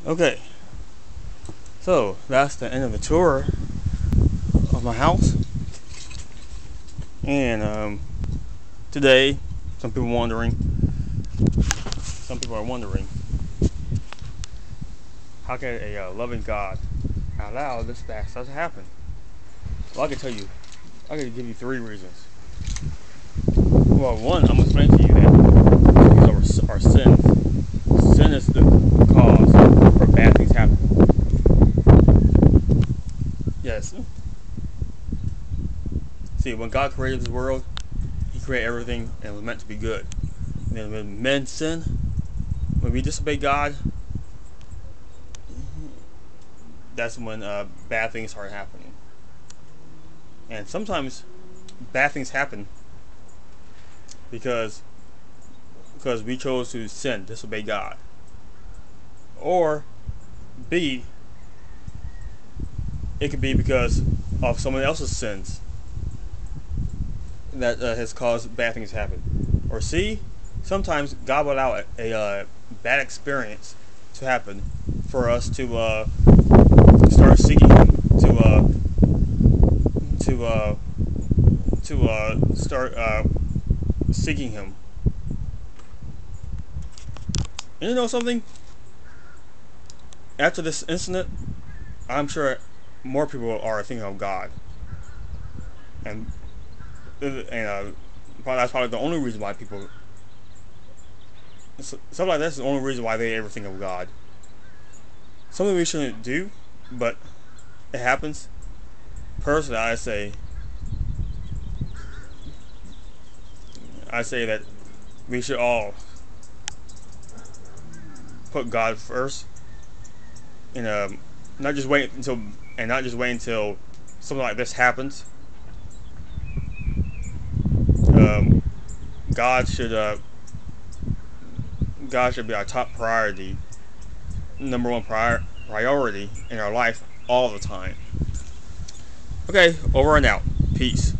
Okay, so that's the end of the tour of my house. And today, some people are wondering, how can a loving God allow this bad stuff to happen? Well, I can give you three reasons. Well, one, I'm going to explain to you that these are sins. Sin is the cause for bad things happening. Yes. See, when God created this world, He created everything and it was meant to be good. And then when men sin, when we disobey God, that's when bad things start happening. And sometimes bad things happen because we chose to sin, disobey God. Or B, it could be because of someone else's sins that has caused bad things to happen. Or C, sometimes God will allow a bad experience to happen for us to start seeking Him, to start seeking Him. And you know something? After this incident, I'm sure more people are thinking of God, and that's probably the only reason why people. Something like that's the only reason why they ever think of God. Something we shouldn't do, but it happens. Personally, I say that we should all put God first, and not just wait until something like this happens. Um, God should God should be our top priority, number one priority in our life all the time. Okay, over and out. Peace.